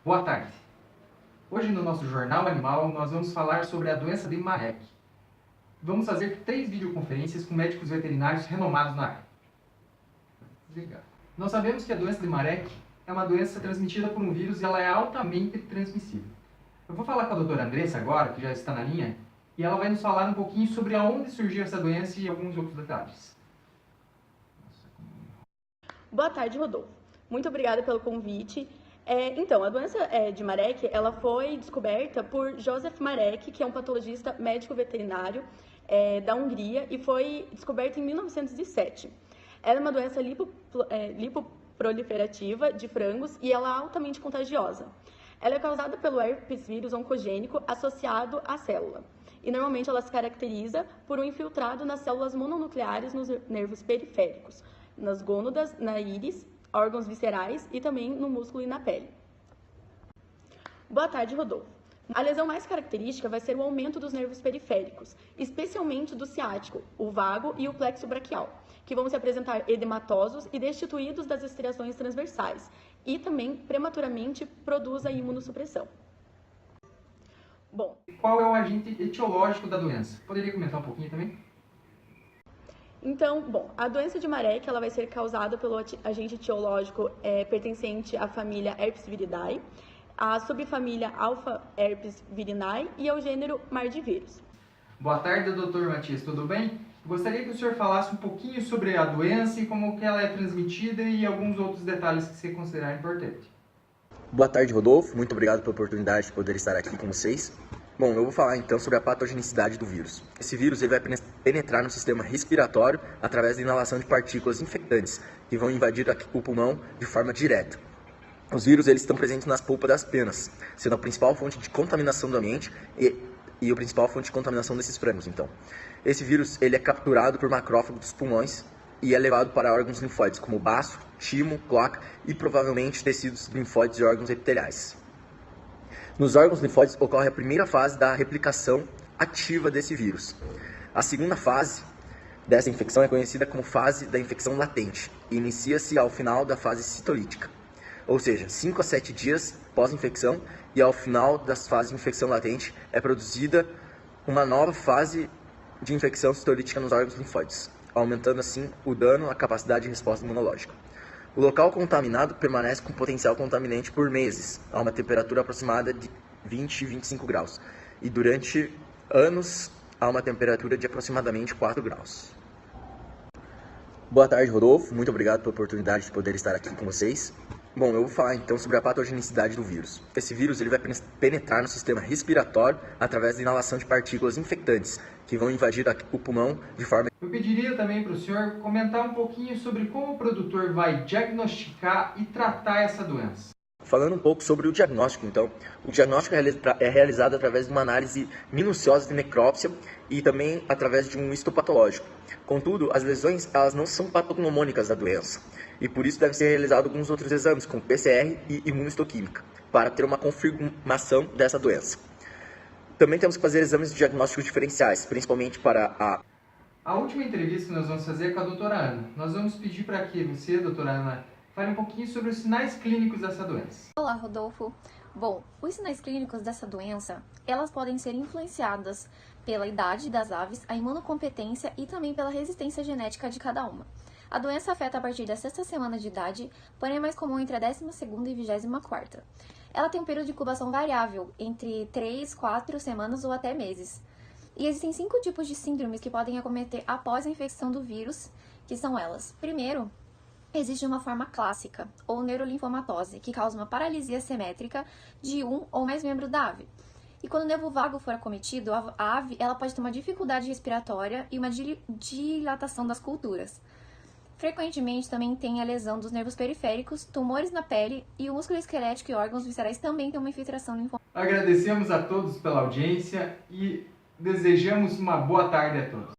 Boa tarde. Hoje no nosso Jornal Animal nós vamos falar sobre a doença de Marek. Vamos fazer 3 videoconferências com médicos veterinários renomados na área. Legal. Nós sabemos que a doença de Marek é uma doença transmitida por um vírus e ela é altamente transmissível. Eu vou falar com a doutora Andressa agora, que já está na linha, e ela vai nos falar um pouquinho sobre aonde surgiu essa doença e alguns outros detalhes. Boa tarde, Rodolfo. Muito obrigada pelo convite. Então, a doença de Marek, ela foi descoberta por Joseph Marek, que é um patologista médico veterinário da Hungria, e foi descoberta em 1907. Ela é uma doença lipoproliferativa de frangos e ela é altamente contagiosa. Ela é causada pelo herpes vírus oncogênico associado à célula. E normalmente ela se caracteriza por um infiltrado nas células mononucleares nos nervos periféricos, nas gônadas, na íris, órgãos viscerais e também no músculo e na pele. Boa tarde, Rodolfo. A lesão mais característica vai ser o aumento dos nervos periféricos, especialmente do ciático, o vago e o plexo braquial, que vão se apresentar edematosos e destituídos das estriações transversais, e também prematuramente produz a imunossupressão. Bom, qual é o agente etiológico da doença? Poderia comentar um pouquinho também? Então, a doença de Marek ela vai ser causada pelo agente etiológico pertencente à família Herpes viridae, à subfamília Alpha Herpes virinae e ao gênero Mardivírus. Boa tarde, Dr. Matias, tudo bem? Gostaria que o senhor falasse um pouquinho sobre a doença e como que ela é transmitida e alguns outros detalhes que você considerar importante. Boa tarde, Rodolfo. Muito obrigado pela oportunidade de poder estar aqui com vocês. Bom, eu vou falar então sobre a patogenicidade do vírus. Esse vírus ele vai penetrar no sistema respiratório através da inalação de partículas infectantes que vão invadir o pulmão de forma direta. Os vírus eles estão presentes nas polpas das penas, sendo a principal fonte de contaminação do ambiente e a principal fonte de contaminação desses frangos. Então, esse vírus ele é capturado por macrófagos dos pulmões e é levado para órgãos linfóides como baço, timo, cloaca e provavelmente tecidos linfóides e órgãos epiteliais. Nos órgãos linfóides ocorre a primeira fase da replicação ativa desse vírus. A segunda fase dessa infecção é conhecida como fase da infecção latente e inicia-se ao final da fase citolítica, ou seja, 5 a 7 dias pós-infecção, e ao final das fases de infecção latente é produzida uma nova fase de infecção citolítica nos órgãos linfóides, aumentando assim o dano à capacidade de resposta imunológica. O local contaminado permanece com potencial contaminante por meses, a uma temperatura aproximada de 20 e 25 graus, e durante anos a uma temperatura de aproximadamente 4 graus. Boa tarde, Rodolfo. Muito obrigado pela oportunidade de poder estar aqui com vocês. Bom, eu vou falar então sobre a patogenicidade do vírus. Esse vírus ele vai penetrar no sistema respiratório através da inalação de partículas infectantes que vão invadir o pulmão de forma... Eu pediria também para o senhor comentar um pouquinho sobre como o produtor vai diagnosticar e tratar essa doença. Falando um pouco sobre o diagnóstico, então, o diagnóstico é realizado através de uma análise minuciosa de necrópsia e também através de um histopatológico. Contudo, as lesões elas não são patognomônicas da doença e por isso deve ser realizado alguns outros exames, como PCR e imunohistoquímica, para ter uma confirmação dessa doença. Também temos que fazer exames diagnósticos diferenciais, principalmente para a última entrevista que nós vamos fazer é com a doutora Ana. Nós vamos pedir para que você, doutora Ana, fale um pouquinho sobre os sinais clínicos dessa doença. Olá, Rodolfo. Bom, os sinais clínicos dessa doença, elas podem ser influenciadas pela idade das aves, a imunocompetência e também pela resistência genética de cada uma. A doença afeta a partir da 6ª semana de idade, porém é mais comum entre a 12ª e 24ª. Ela tem um período de incubação variável, entre 3, 4 semanas ou até meses. E existem 5 tipos de síndromes que podem acometer após a infecção do vírus, que são elas. Primeiro, existe uma forma clássica, ou neurolinfomatose, que causa uma paralisia simétrica de um ou mais membros da ave. E quando o nervo vago for acometido, a ave ela pode ter uma dificuldade respiratória e uma dilatação das culturas. Frequentemente também tem a lesão dos nervos periféricos, tumores na pele e o músculo esquelético e órgãos viscerais também tem uma infiltração linfática. Agradecemos a todos pela audiência e desejamos uma boa tarde a todos.